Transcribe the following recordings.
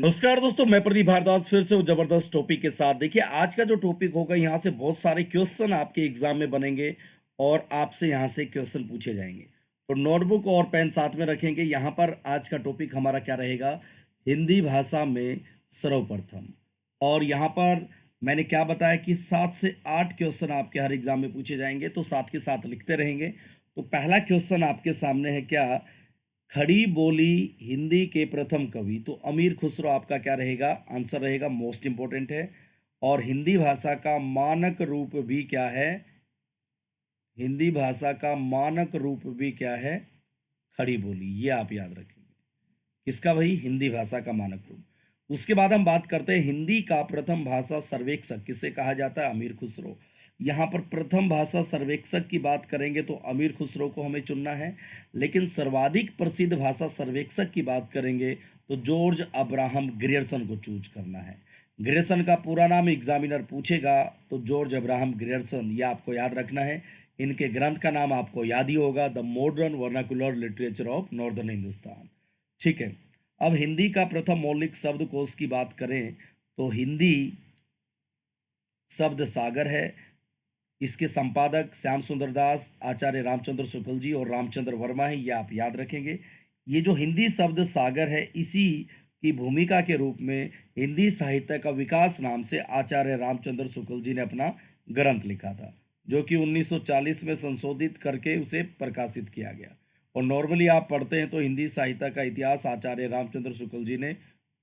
नमस्कार दोस्तों, मैं प्रदीप भारद्वाज फिर से जबरदस्त टॉपिक के साथ। देखिए, आज का जो टॉपिक होगा, यहाँ से बहुत सारे क्वेश्चन आपके एग्जाम में बनेंगे और आपसे यहाँ से क्वेश्चन पूछे जाएंगे। तो नोटबुक और पेन साथ में रखेंगे। यहाँ पर आज का टॉपिक हमारा क्या रहेगा? हिंदी भाषा में सर्वप्रथम। और यहाँ पर मैंने क्या बताया कि 7 से 8 क्वेश्चन आपके हर एग्जाम में पूछे जाएंगे, तो साथ के साथ लिखते रहेंगे। तो पहला क्वेश्चन आपके सामने है क्या? खड़ी बोली हिंदी के प्रथम कवि, तो अमीर खुसरो आपका क्या रहेगा? आंसर रहेगा, मोस्ट इंपॉर्टेंट है। और हिंदी भाषा का मानक रूप भी क्या है? हिंदी भाषा का मानक रूप भी क्या है? खड़ी बोली। ये आप याद रखेंगे। किसका भाई? हिंदी भाषा का मानक रूप। उसके बाद हम बात करते हैं हिंदी का प्रथम भाषा सर्वेक्षक किसे कहा जाता है? अमीर खुसरो। यहाँ पर प्रथम भाषा सर्वेक्षक की बात करेंगे तो अमीर खुसरो को हमें चुनना है। लेकिन सर्वाधिक प्रसिद्ध भाषा सर्वेक्षक की बात करेंगे तो जॉर्ज अब्राहम ग्रियर्सन को चूज करना है। ग्रियर्सन का पूरा नाम एग्जामिनर पूछेगा तो जॉर्ज अब्राहम ग्रियर्सन, ये आपको याद रखना है। इनके ग्रंथ का नाम आपको याद ही होगा, the modern vernacular literature of northern Hindustan. ठीक है। अब हिंदी का प्रथम मौलिक शब्दकोश की बात करें तो हिंदी शब्द सागर है। इसके संपादक श्याम सुंदर दास, आचार्य रामचंद्र शुक्ल जी और रामचंद्र वर्मा है। ये आप याद रखेंगे। ये जो हिंदी शब्द सागर है, इसी की भूमिका के रूप में हिंदी साहित्य का विकास नाम से आचार्य रामचंद्र शुक्ल जी ने अपना ग्रंथ लिखा था, जो कि 1940 में संशोधित करके उसे प्रकाशित किया गया। और नॉर्मली आप पढ़ते हैं तो हिंदी साहित्य का इतिहास आचार्य रामचंद्र शुक्ल जी ने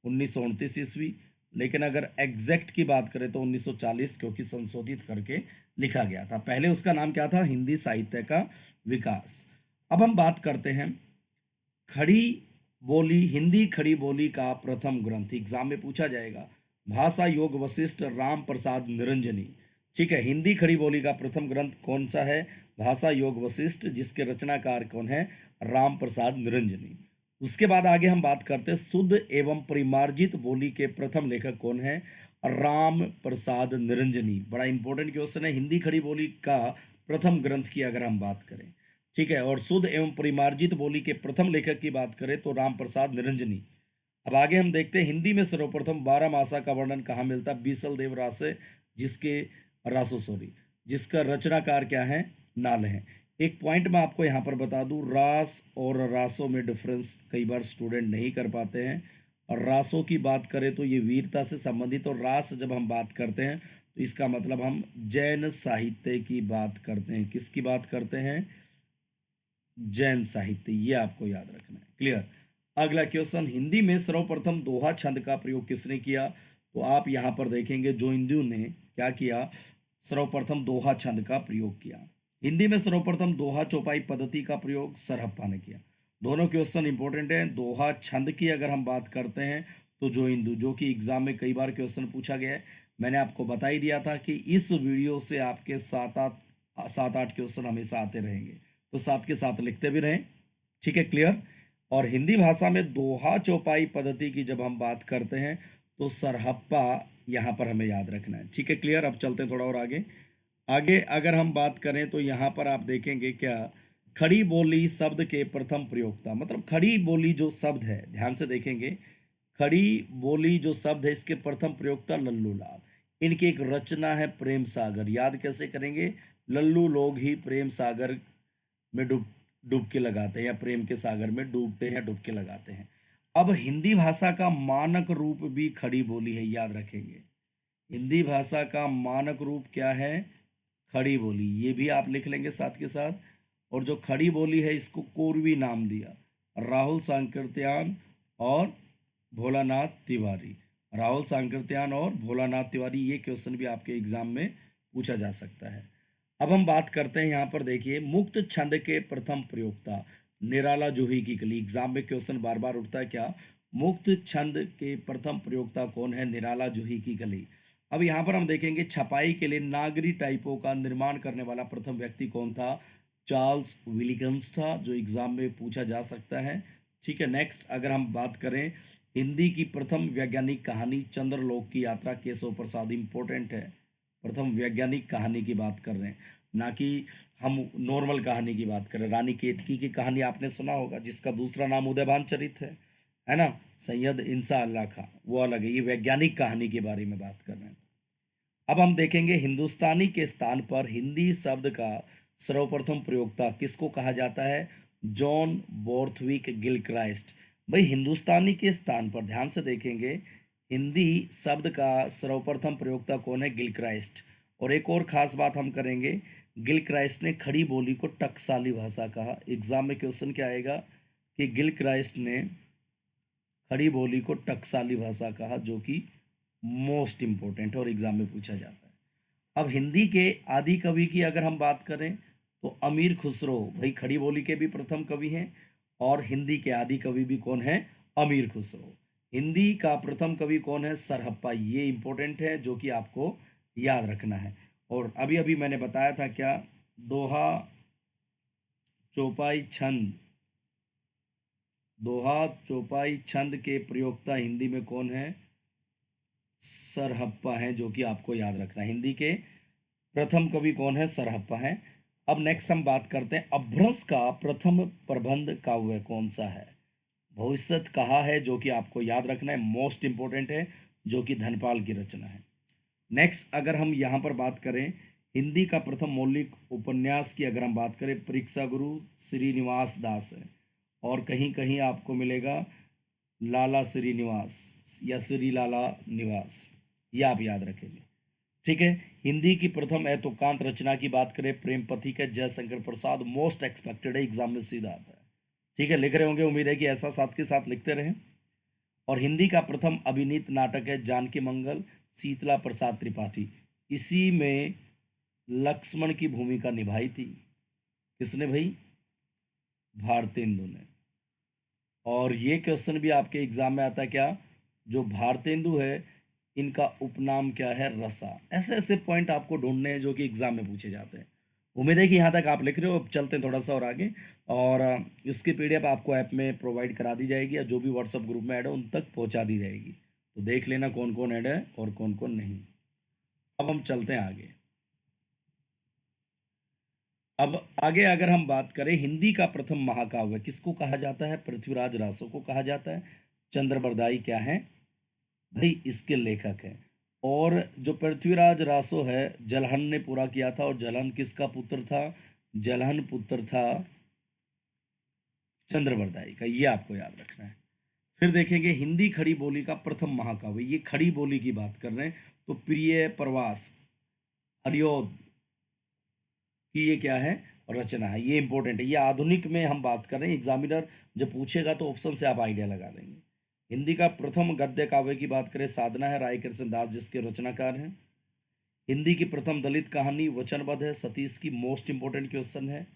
1929 ईस्वी, लेकिन अगर एग्जैक्ट की बात करें तो 1940, क्योंकि संशोधित करके लिखा गया था। पहले उसका नाम क्या था? हिंदी साहित्य का विकास। अब हम बात करते हैं खड़ी बोली, हिंदी खड़ी बोली का प्रथम ग्रंथ एग्जाम में पूछा जाएगा। भाषा योग वशिष्ठ राम प्रसाद निरंजनी। ठीक है, हिंदी खड़ी बोली का प्रथम ग्रंथ कौन सा है? भाषा योग वशिष्ठ, जिसके रचनाकार कौन है? राम प्रसाद निरंजनी। उसके बाद आगे हम बात करते हैं शुद्ध एवं परिमार्जित बोली के प्रथम लेखक कौन है? राम प्रसाद निरंजनी। बड़ा इंपॉर्टेंट क्वेश्चन है। हिंदी खड़ी बोली का प्रथम ग्रंथ की अगर हम बात करें, ठीक है, और शुद्ध एवं परिमार्जित बोली के प्रथम लेखक की बात करें तो राम प्रसाद निरंजनी। अब आगे हम देखते हैं हिंदी में सर्वप्रथम 12 मासा का वर्णन कहाँ मिलता है? बीसल देव रासे, जिसके रासो सॉरी जिसका रचनाकार क्या है? नाल है। एक पॉइंट मैं आपको यहाँ पर बता दूं, रास और रासो में डिफरेंस कई बार स्टूडेंट नहीं कर पाते हैं। और रासों की बात करें तो ये वीरता से संबंधित, और रास जब हम बात करते हैं तो इसका मतलब हम जैन साहित्य की बात करते हैं। किसकी बात करते हैं? जैन साहित्य। ये आपको याद रखना है। क्लियर। अगला क्वेश्चन, हिंदी में सर्वप्रथम दोहा छंद का प्रयोग किसने किया? तो आप यहाँ पर देखेंगे जोइंदू ने क्या किया? सर्वप्रथम दोहा छंद का प्रयोग किया। हिंदी में सर्वप्रथम दोहा चौपाई पद्धति का प्रयोग सरहप्पा ने किया। दोनों क्वेश्चन इंपॉर्टेंट हैं। दोहा छंद की अगर हम बात करते हैं तो जोइंदू, जो कि एग्जाम में कई बार क्वेश्चन पूछा गया है। मैंने आपको बता ही दिया था कि इस वीडियो से आपके 7-8 क्वेश्चन हमेशा आते रहेंगे, तो साथ के साथ लिखते भी रहें। ठीक है, क्लियर। और हिंदी भाषा में दोहा चौपाई पद्धति की जब हम बात करते हैं तो सरहप्पा यहाँ पर हमें याद रखना है। ठीक है, क्लियर। अब चलते हैं थोड़ा और आगे। आगे अगर हम बात करें तो यहाँ पर आप देखेंगे क्या? खड़ी बोली शब्द के प्रथम प्रयोक्ता, मतलब खड़ी बोली जो शब्द है, ध्यान से देखेंगे, खड़ी बोली जो शब्द है इसके प्रथम प्रयोक्ता लल्लू लाल। इनकी एक रचना है प्रेम सागर। याद कैसे करेंगे? लल्लू लोग ही प्रेम सागर में डुबकी लगाते हैं, या प्रेम के सागर में डूबते हैं, डुबकी लगाते हैं। अब हिंदी भाषा का मानक रूप भी खड़ी बोली है, याद रखेंगे। हिंदी भाषा का मानक रूप क्या है? खड़ी बोली। ये भी आप लिख लेंगे साथ के साथ। और जो खड़ी बोली है इसको कोरवी नाम दिया राहुल सांकृत्यान और भोलानाथ तिवारी। राहुल सांकृत्यान और भोलानाथ तिवारी, ये क्वेश्चन भी आपके एग्जाम में पूछा जा सकता है। अब हम बात करते हैं, यहाँ पर देखिए, मुक्त छंद के प्रथम प्रयोक्ता निराला जूही की कली। एग्जाम में क्वेश्चन बार बार उठता है क्या? मुक्त छंद के प्रथम प्रयोक्ता कौन है? निराला जूही की कली। अब यहाँ पर हम देखेंगे छपाई के लिए नागरी टाइपों का निर्माण करने वाला प्रथम व्यक्ति कौन था? चार्ल्स विलियम्स था, जो एग्जाम में पूछा जा सकता है। ठीक है, नेक्स्ट अगर हम बात करें हिंदी की प्रथम वैज्ञानिक कहानी चंद्रलोक की यात्रा, केशव प्रसाद। इंपॉर्टेंट है, प्रथम वैज्ञानिक कहानी की बात कर रहे हैं, ना कि हम नॉर्मल कहानी की बात करें। रानी केतकी की कहानी आपने सुना होगा, जिसका दूसरा नाम उदयभान चरित है है ना। सैयद इंसा अल्लाह खां वो अलग है, ये वैज्ञानिक कहानी के बारे में बात कर रहे हैं। अब हम देखेंगे हिंदुस्तानी के स्थान पर हिंदी शब्द का सर्वप्रथम प्रयोक्ता किसको कहा जाता है? John Borthwick Gilchrist. भाई हिंदुस्तानी के स्थान पर ध्यान से देखेंगे, हिंदी शब्द का सर्वप्रथम प्रयोक्ता कौन है? गिलक्राइस्ट। और एक और खास बात हम करेंगे, गिलक्राइस्ट ने खड़ी बोली को टकसाली भाषा कहा। एग्जाम में क्वेश्चन क्या आएगा कि गिलक्राइस्ट ने खड़ी बोली को टकसाली भाषा कहा, जो कि मोस्ट इम्पोर्टेंट है और एग्जाम में पूछा जाता है। अब हिंदी के आदि कवि की अगर हम बात करें तो अमीर खुसरो भाई खड़ी बोली के भी प्रथम कवि हैं, और हिंदी के आदि कवि भी कौन है? अमीर खुसरो। हिंदी का प्रथम कवि कौन है? सरहप्पा। ये इंपॉर्टेंट है, जो कि आपको याद रखना है। और अभी अभी मैंने बताया था क्या, दोहा चौपाई छंद, दोहा चौपाई छंद के प्रयोक्ता हिंदी में कौन है? सरहप्पा हैं, जो कि आपको याद रखना है। हिंदी के प्रथम कवि कौन है? सरहप्पा हैं। अब नेक्स्ट हम बात करते हैं, अपभ्रंश का प्रथम प्रबंध काव्य कौन सा है? भविष्यत कहा है, जो कि आपको याद रखना है, मोस्ट इंपोर्टेंट है, जो कि धनपाल की रचना है। नेक्स्ट अगर हम यहाँ पर बात करें, हिंदी का प्रथम मौलिक उपन्यास की अगर हम बात करें, परीक्षा गुरु श्रीनिवास दास है। और कहीं कहीं आपको मिलेगा लाला श्रीनिवास या श्री लाला निवास, ये आप याद रखेंगे। ठीक है। हिंदी की प्रथम एतोकांत रचना की बात करें, प्रेम पथिक है, जयशंकर प्रसाद। मोस्ट एक्सपेक्टेड है, एग्जाम में सीधा आता है। ठीक है, लिख रहे होंगे, उम्मीद है कि ऐसा साथ के साथ लिखते रहें। और हिंदी का प्रथम अभिनीत नाटक है जानकी मंगल, शीतला प्रसाद त्रिपाठी। इसी में लक्ष्मण की भूमिका निभाई थी। किसने भाई? भारतेंदु ने। और ये क्वेश्चन भी आपके एग्जाम में आता है क्या, जो भारतेंदु है इनका उपनाम क्या है? रसा। ऐसे ऐसे पॉइंट आपको ढूंढने हैं जो कि एग्जाम में पूछे जाते हैं। उम्मीद है कि यहाँ तक आप लिख रहे हो। अब चलते हैं थोड़ा सा और आगे, और इसकी पीडीएफ आपको ऐप में प्रोवाइड करा दी जाएगी, या जो भी व्हाट्सएप ग्रुप में ऐड है उन तक पहुँचा दी जाएगी। तो देख लेना कौन कौन ऐड है और कौन कौन नहीं। अब हम चलते हैं आगे। अब आगे अगर हम बात करें, हिंदी का प्रथम महाकाव्य किसको कहा जाता है? पृथ्वीराज रासो को कहा जाता है। चंद्रबरदाई क्या है भाई? इसके लेखक हैं। और जो पृथ्वीराज रासो है, जलहन ने पूरा किया था। और जलहन किसका पुत्र था? जलहन पुत्र था चंद्रबरदाई का, ये आपको याद रखना है। फिर देखेंगे हिंदी खड़ी बोली का प्रथम महाकाव्य, ये खड़ी बोली की बात कर रहे हैं, तो प्रिय प्रवास हरिओद कि ये क्या है? रचना है। ये इंपॉर्टेंट है, ये आधुनिक में हम बात कर रहे हैं। एग्जामिनर जब पूछेगा तो ऑप्शन से आप आइडिया लगा लेंगे। हिंदी का प्रथम गद्य काव्य की बात करें, साधना है, राय कृष्ण दास जिसके रचनाकार हैं। हिंदी की प्रथम दलित कहानी वचनबद्ध है, सतीश की। मोस्ट इंपॉर्टेंट क्वेश्चन है,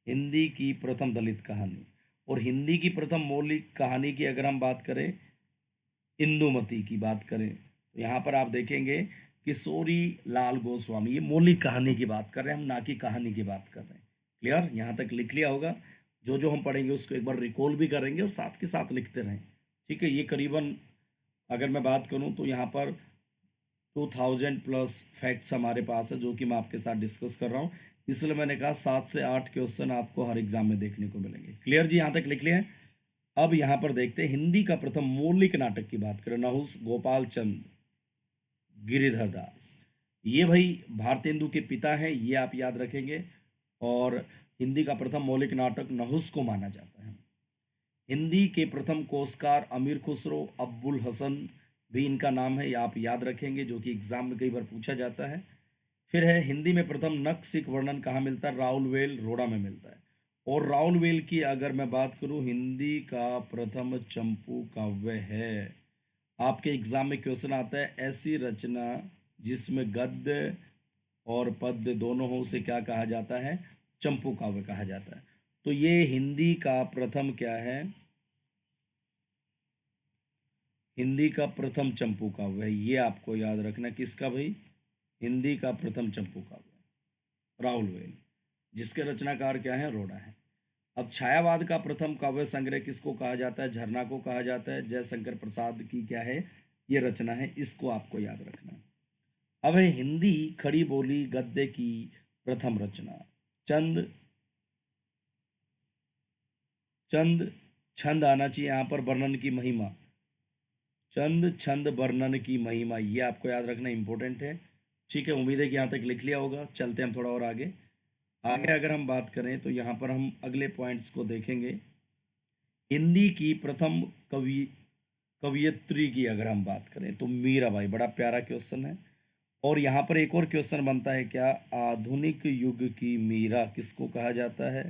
हिंदी की प्रथम दलित कहानी। और हिंदी की प्रथम मौलिक कहानी की अगर हम बात करें, इंदुमती की बात करें, तो यहाँ पर आप देखेंगे किशोरी लाल गोस्वामी। ये मौलिक कहानी की बात कर रहे हैं हम, ना कि कहानी की बात कर रहे हैं। क्लियर? यहाँ तक लिख लिया होगा। जो जो हम पढ़ेंगे उसको एक बार रिकॉल भी करेंगे और साथ के साथ लिखते रहें। ठीक है। ये करीबन अगर मैं बात करूँ तो यहाँ पर 2000 प्लस फैक्ट्स हमारे पास है, जो कि मैं आपके साथ डिस्कस कर रहा हूँ। इसलिए मैंने कहा 7 से 8 क्वेश्चन आपको हर एग्जाम में देखने को मिलेंगे। क्लियर जी? यहाँ तक लिख लिया है। अब यहाँ पर देखते हैं हिंदी का प्रथम मौलिक नाटक की बात करें, नहुस गोपाल चंद गिरिधर दास। ये भाई भारतेंदु के पिता हैं, ये आप याद रखेंगे। और हिंदी का प्रथम मौलिक नाटक नहुस को माना जाता है। हिंदी के प्रथम कोसकार अमीर खुसरो अब्बुल हसन भी इनका नाम है, ये आप याद रखेंगे, जो कि एग्जाम में कई बार पूछा जाता है। फिर है हिंदी में प्रथम नक्सिक वर्णन कहाँ मिलता है? राउलवेल रोड़ा में मिलता है। और राउलवेल की अगर मैं बात करूँ, हिंदी का प्रथम चंपू काव्य है। आपके एग्जाम में क्वेश्चन आता है, ऐसी रचना जिसमें गद्य और पद्य दोनों हो उसे क्या कहा जाता है? चंपू काव्य कहा जाता है। तो ये हिंदी का प्रथम क्या है? हिंदी का प्रथम चंपू काव्य है, ये आपको याद रखना। किसका भाई? हिंदी का प्रथम चंपू काव्य राउलवेल, जिसके रचनाकार क्या है? रोड़ा है। अब छायावाद का प्रथम काव्य संग्रह किसको कहा जाता है? झरना को कहा जाता है। जयशंकर प्रसाद की क्या है? ये रचना है, इसको आपको याद रखना है। अब है हिंदी खड़ी बोली गद्य की प्रथम रचना, चंद चंद छंद आना चाहिए यहाँ पर, वर्णन की महिमा, चंद छंद वर्णन की महिमा, ये आपको याद रखना इंपॉर्टेंट है। ठीक है, उम्मीद है कि यहाँ तक लिख लिया होगा। चलते हैं हम थोड़ा और आगे। आगे अगर हम बात करें तो यहाँ पर हम अगले पॉइंट्स को देखेंगे। हिंदी की प्रथम कवियत्री की अगर हम बात करें तो मीराबाई, बड़ा प्यारा क्वेश्चन है। और यहाँ पर एक और क्वेश्चन बनता है, क्या आधुनिक युग की मीरा किसको कहा जाता है?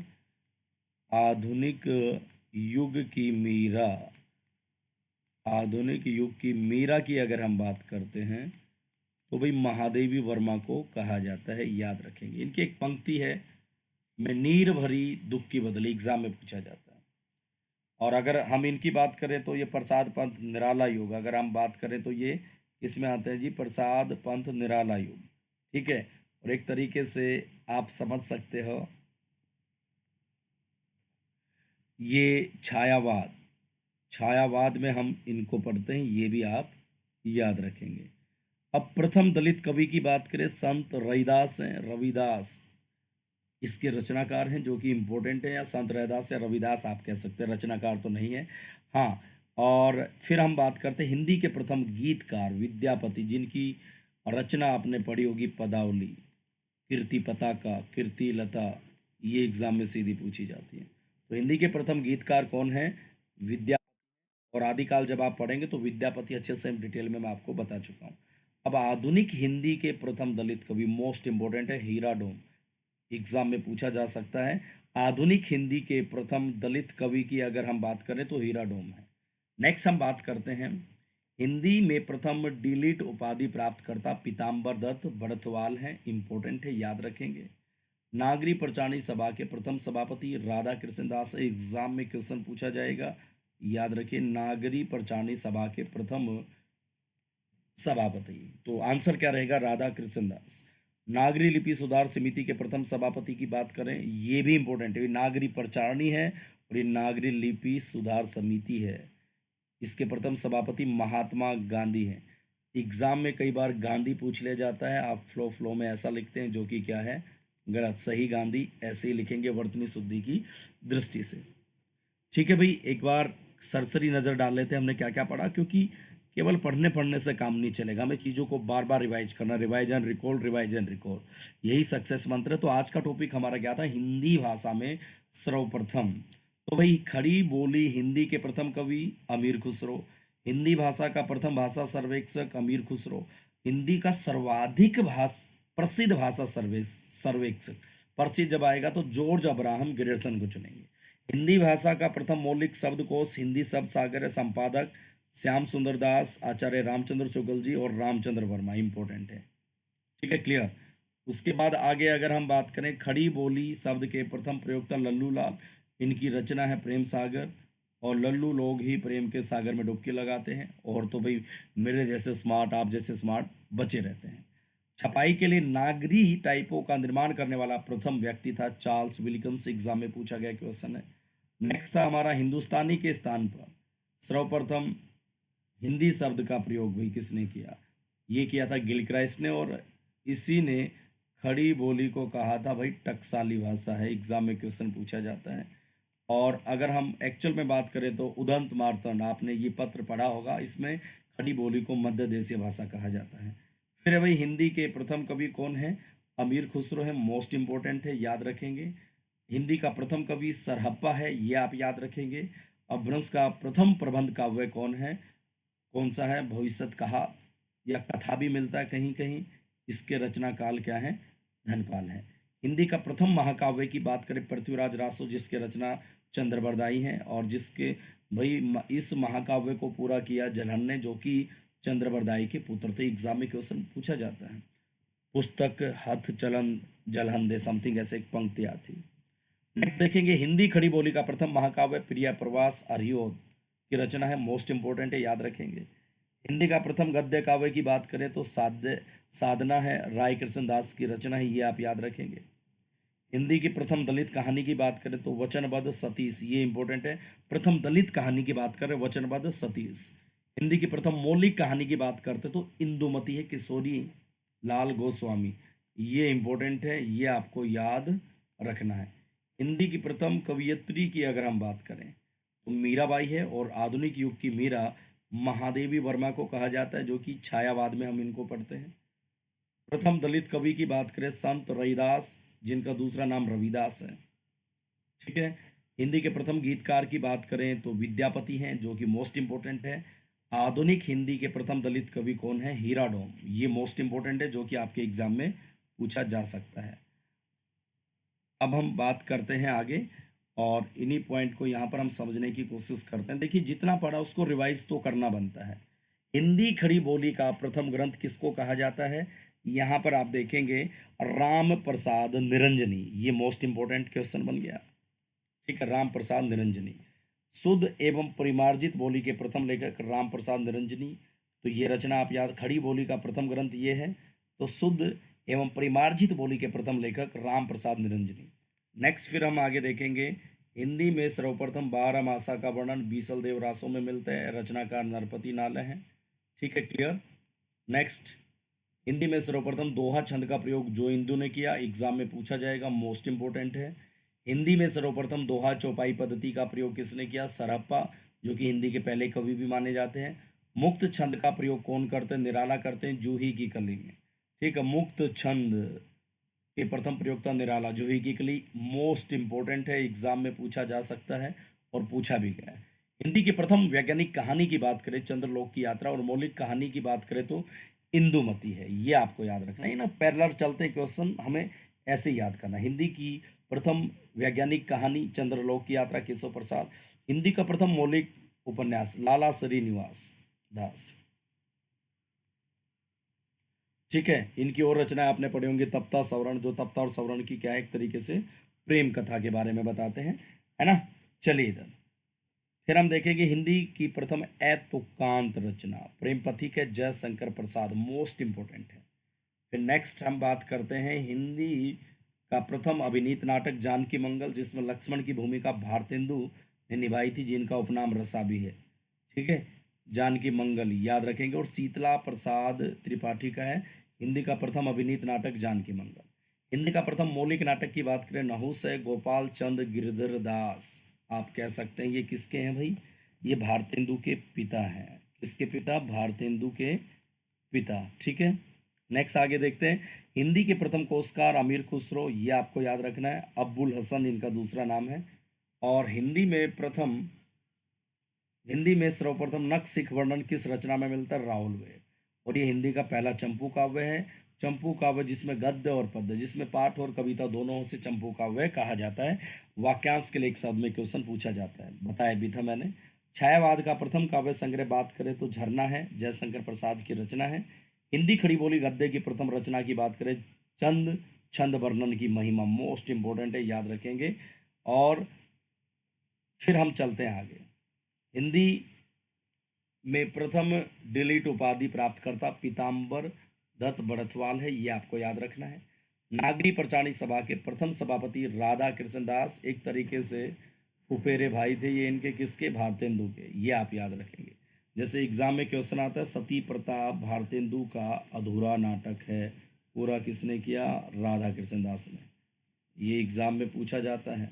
आधुनिक युग की मीरा, आधुनिक युग की मीरा की अगर हम बात करते हैं तो भाई महादेवी वर्मा को कहा जाता है, याद रखेंगे। इनकी एक पंक्ति है, मैं नीर भरी दुख की बदली, एग्जाम में पूछा जाता है। और अगर हम इनकी बात करें तो ये प्रसाद पंथ निराला युग, अगर हम बात करें तो ये किसमें आते हैं जी? प्रसाद पंथ निराला युग। ठीक है, और एक तरीके से आप समझ सकते हो ये छायावाद, छायावाद में हम इनको पढ़ते हैं, ये भी आप याद रखेंगे। अब प्रथम दलित कवि की बात करें, संत रविदास हैं, रविदास इसके रचनाकार हैं, जो कि इम्पोर्टेंट है। या संत रविदास या रविदास आप कह सकते हैं, रचनाकार तो नहीं है। हाँ, और फिर हम बात करते हैं हिंदी के प्रथम गीतकार विद्यापति, जिनकी रचना आपने पढ़ी होगी पदावली, कीर्ति पताका, कीर्ति लता, ये एग्जाम में सीधी पूछी जाती है। तो हिंदी के प्रथम गीतकार कौन है? विद्या। और आदिकाल जब आप पढ़ेंगे तो विद्यापति अच्छे से डिटेल में मैं आपको बता चुका हूँ। अब आधुनिक हिंदी के प्रथम दलित कवि, मोस्ट इंपोर्टेंट है, हीरा डोम, एग्जाम में पूछा जा सकता है। आधुनिक हिंदी के प्रथम दलित कवि की अगर हम बात करें तो हीरा डोम है। नेक्स्ट हम बात करते हैं हिंदी में प्रथम डीलिट उपाधि प्राप्तकर्ता पीताम्बर दत्त बड़थवाल हैं, इंपॉर्टेंट है, याद रखेंगे। नागरी प्रचारणी सभा के प्रथम सभापति राधा कृष्ण दास, एग्जाम में क्वेश्चन पूछा जाएगा, याद रखिए। नागरी प्रचारणी सभा के प्रथम सभापति, तो आंसर क्या रहेगा? राधा कृष्ण दास। नागरी लिपि सुधार समिति के प्रथम सभापति की बात करें, ये भी इंपॉर्टेंट है, ये नागरी प्रचारणी है और ये नागरी लिपि सुधार समिति है। इसके प्रथम सभापति महात्मा गांधी हैं। एग्जाम में कई बार गांधी पूछ लिया जाता है, आप फ्लो में ऐसा लिखते हैं, जो कि क्या है? गलत। सही गांधी ऐसे ही लिखेंगे वर्तनी शुद्धि की दृष्टि से। ठीक है भाई, एक बार सरसरी नज़र डाल लेते हैं हमने क्या क्या पढ़ा, क्योंकि केवल पढ़ने पढ़ने से काम नहीं चलेगा, हमें चीज़ों को बार बार रिवाइज करना, revise and recall, revise and recall, यही सक्सेस मंत्र है। तो आज का टॉपिक हमारा क्या था? हिंदी भाषा में सर्वप्रथम। तो भाई खड़ी बोली हिंदी के प्रथम कवि अमीर खुसरो, हिंदी भाषा का प्रथम भाषा सर्वेक्षक अमीर खुसरो, हिंदी का सर्वाधिक प्रसिद्ध भाषा सर्वेक्षक, प्रसिद्ध जब आएगा तो जॉर्ज अब्राहम ग्रेयर्सन को चुनेंगे। हिंदी भाषा का प्रथम मौलिक शब्दकोश हिंदी शब्द सागर है, संपादक श्याम सुंदर दास, आचार्य रामचंद्र शुक्ल जी और रामचंद्र वर्मा, इंपॉर्टेंट है। ठीक है, क्लियर। उसके बाद आगे अगर हम बात करें, खड़ी बोली शब्द के प्रथम प्रयोक्ता लल्लू लाल, इनकी रचना है प्रेम सागर, और लल्लू लोग ही प्रेम के सागर में डुबकी लगाते हैं, और तो भाई मेरे जैसे स्मार्ट, आप जैसे स्मार्ट बचे रहते हैं। छपाई के लिए नागरी टाइपों का निर्माण करने वाला प्रथम व्यक्ति था चार्ल्स विल्किंस, एग्जाम में पूछा गया क्वेश्चन है। नेक्स्ट था हमारा हिंदुस्तानी के स्थान पर सर्वप्रथम हिंदी शब्द का प्रयोग भी किसने किया? ये किया था गिलक्राइस्ट ने, और इसी ने खड़ी बोली को कहा था भाई टकसाली भाषा है, एग्जाम में क्वेश्चन पूछा जाता है। और अगर हम एक्चुअल में बात करें तो उदंत मार्तंड, आपने ये पत्र पढ़ा होगा, इसमें खड़ी बोली को मध्य देशीय भाषा कहा जाता है। फिर है भाई हिंदी के प्रथम कवि कौन है? अमीर खुसरो है, मोस्ट इंपॉर्टेंट है, याद रखेंगे। हिंदी का प्रथम कवि सरहप्पा है, ये आप याद रखेंगे। अपभ्रंश का प्रथम प्रबंध काव्य कौन है? कौन सा है? भविष्यत कहा या कथा भी मिलता है कहीं कहीं, इसके रचना काल क्या है? धनपाल है। हिंदी का प्रथम महाकाव्य की बात करें, पृथ्वीराज रासो, जिसके रचना चंद्रबरदाई हैं, और जिसके भाई इस महाकाव्य को पूरा किया जलहन ने, जो कि चंद्रबरदाई के पुत्र थे, एग्जाम में क्वेश्चन पूछा जाता है। पुस्तक हथ चलन जलहन दे, समथिंग ऐसे एक पंक्ति आती। नेक्स्ट देखेंगे हिंदी खड़ी बोली का प्रथम महाकाव्य प्रिया प्रवास अर्योद की रचना है, मोस्ट इंपोर्टेंट है, याद रखेंगे। हिंदी का प्रथम गद्य काव्य की बात करें तो साधना है, राय कृष्ण दास की रचना है, ये आप याद रखेंगे। हिंदी की प्रथम दलित कहानी की बात करें तो वचनबद्ध सतीश, ये इंपॉर्टेंट है, प्रथम दलित कहानी की बात करें वचनबद्ध सतीश। हिंदी की प्रथम मौलिक कहानी की बात करते तो इंदुमती है, किशोरी लाल गोस्वामी, ये इंपॉर्टेंट है, ये आपको याद रखना है। हिंदी की प्रथम कवियत्री की अगर हम बात करें तो मीराबाई है, और आधुनिक युग की मीरा महादेवी वर्मा को कहा जाता है, जो कि छायावाद में हम इनको पढ़ते हैं। प्रथम दलित कवि की बात करें, संत रविदास, जिनका दूसरा नाम रविदास है। ठीक है। हिंदी के प्रथम गीतकार की बात करें तो विद्यापति हैं, जो कि मोस्ट इम्पोर्टेंट है। आधुनिक हिंदी के प्रथम दलित कवि कौन है? हीरा डोम। ये मोस्ट इम्पोर्टेंट है, जो कि आपके एग्जाम में पूछा जा सकता है। अब हम बात करते हैं आगे, और इन्हीं पॉइंट को यहाँ पर हम समझने की कोशिश करते हैं। देखिए, जितना पढ़ा उसको रिवाइज तो करना बनता है। हिंदी खड़ी बोली का प्रथम ग्रंथ किसको कहा जाता है? यहाँ पर आप देखेंगे राम प्रसाद निरंजनी। ये मोस्ट इंपॉर्टेंट क्वेश्चन बन गया। ठीक है, राम प्रसाद निरंजनी। शुद्ध एवं परिमार्जित बोली के प्रथम लेखक राम प्रसाद निरंजनी। तो ये रचना आप याद, खड़ी बोली का प्रथम ग्रंथ ये है। तो शुद्ध एवं परिमार्जित बोली के प्रथम लेखक राम प्रसाद निरंजनी। नेक्स्ट फिर हम आगे देखेंगे, हिंदी में सर्वप्रथम 12 मासा का वर्णन बीसल देव रासों में मिलता है। रचनाकार नरपति नाले हैं। ठीक है, क्लियर। नेक्स्ट, हिंदी में सर्वप्रथम दोहा छंद का प्रयोग जो इंदु ने किया, एग्जाम में पूछा जाएगा, मोस्ट इंपोर्टेंट है। हिंदी में सर्वप्रथम दोहा चौपाई पद्धति का प्रयोग किसने किया? सरहप्पा, जो कि हिंदी के पहले कवि भी माने जाते हैं। मुक्त छंद का प्रयोग कौन करते हैं? निराला करते हैं, जूही की कली में। ठीक है, मुक्त छंद के प्रथम प्रयोक्ता निराला, जूही की कली, मोस्ट इंपोर्टेंट है, एग्जाम में पूछा जा सकता है और पूछा भी गया है। हिंदी की प्रथम वैज्ञानिक कहानी की बात करें, चंद्रलोक की यात्रा, और मौलिक कहानी की बात करें तो इंदुमती है। ये आपको याद रखना है ना, पैरेलल चलते हैं क्वेश्चन, हमें ऐसे याद करना। हिंदी की प्रथम वैज्ञानिक कहानी चंद्रलोक की यात्रा, केशव प्रसाद। हिंदी का प्रथम मौलिक उपन्यास लाला श्रीनिवास दास। ठीक है, इनकी और रचनाएं आपने पढ़ी होंगी, तप्ता सवरण, जो तप्ता और सवरण की क्या है, एक तरीके से प्रेम कथा के बारे में बताते हैं, है ना। चलिए इधर फिर हम देखेंगे हिंदी की प्रथम एतुकांत रचना प्रेम पथिक है, जयशंकर प्रसाद, मोस्ट इंपोर्टेंट है। फिर नेक्स्ट हम बात करते हैं हिंदी का प्रथम अभिनीत नाटक जानकी मंगल, जिसमें लक्ष्मण की भूमिका भारतेंदु ने निभाई थी, जिनका उपनाम रसा भी है। ठीक है, जानकी मंगल याद रखेंगे। और शीतला प्रसाद त्रिपाठी का है हिंदी का प्रथम अभिनीत नाटक जानकी मंगल। हिंदी का प्रथम मौलिक नाटक की बात करें, नहुस है, गोपाल चंद गिरधर दास। आप कह सकते हैं ये किसके हैं भाई? ये भारतेंदु के पिता हैं। किसके पिता? भारतेंदु के पिता। ठीक है, नेक्स्ट आगे देखते हैं, हिंदी के प्रथम कोशकार अमीर खुसरो, ये आपको याद रखना है, अब्बुल हसन इनका दूसरा नाम है। और हिंदी में सर्वप्रथम नख सिख वर्णन किस रचना में मिलता है? राहुल वे। और ये हिंदी का पहला चंपू काव्य है। चंपू काव्य जिसमें गद्य और पद्य, जिसमें पाठ और कविता दोनों से चंपू काव्य कहा जाता है। वाक्यांश के लिए एक शब्द में क्वेश्चन पूछा जाता है, बताया भी था मैंने। छायावाद का प्रथम काव्य संग्रह बात करें तो झरना है, जयशंकर प्रसाद की रचना है। हिंदी खड़ी बोली गद्य की प्रथम रचना की बात करें, चंद छंद वर्णन की महिमा, मोस्ट इंपोर्टेंट है, याद रखेंगे। और फिर हम चलते हैं आगे, हिंदी में प्रथम डिलीट उपाधि प्राप्तकर्ता पीताम्बर दत्त बड़थवाल है, ये आपको याद रखना है। नागरी प्रचारणी सभा के प्रथम सभापति राधा कृष्ण दास, एक तरीके से फुफेरे भाई थे ये इनके, किसके? भारतेंदु के। ये आप याद रखेंगे। जैसे एग्जाम में क्वेश्चन आता है, सती प्रताप भारतेंदु का अधूरा नाटक है, पूरा किसने किया? राधा कृष्ण दास ने। ये एग्जाम में पूछा जाता है।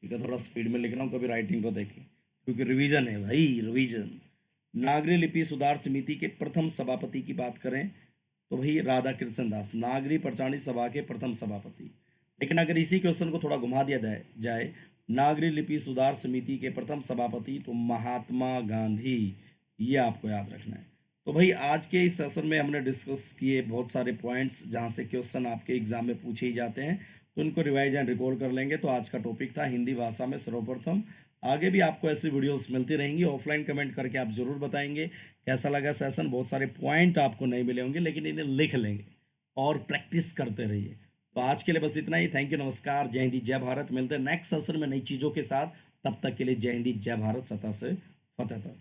ठीक है, थोड़ा स्पीड में लिख रहा हूँ, कभी राइटिंग को देखें, क्योंकि रिवीजन है भाई, रिवीजन। नागरी लिपि सुधार समिति के प्रथम सभापति की बात करें तो भाई राधा कृष्ण दास, नागरी प्रचारणी सभा के प्रथम सभापति। लेकिन अगर इसी क्वेश्चन को थोड़ा घुमा दिया जाए, नागरी लिपि सुधार समिति के प्रथम सभापति तो महात्मा गांधी, ये आपको याद रखना है। तो भाई आज के इस सेशन में हमने डिस्कस किए बहुत सारे पॉइंट्स, जहाँ से क्वेश्चन आपके एग्जाम में पूछे ही जाते हैं, तो इनको रिवाइज एंड रिकॉल कर लेंगे। तो आज का टॉपिक था हिंदी भाषा में सर्वप्रथम। आगे भी आपको ऐसी वीडियोस मिलती रहेंगी। ऑफलाइन कमेंट करके आप ज़रूर बताएंगे कैसा लगा सेशन। बहुत सारे पॉइंट आपको नहीं मिले होंगे, लेकिन इन्हें लिख लेंगे और प्रैक्टिस करते रहिए। तो आज के लिए बस इतना ही। थैंक यू, नमस्कार, जय हिंद जय भारत। मिलते हैं नेक्स्ट सेशन में नई चीज़ों के साथ। तब तक के लिए जय हिंद जय भारत, सतह से फतेह तक।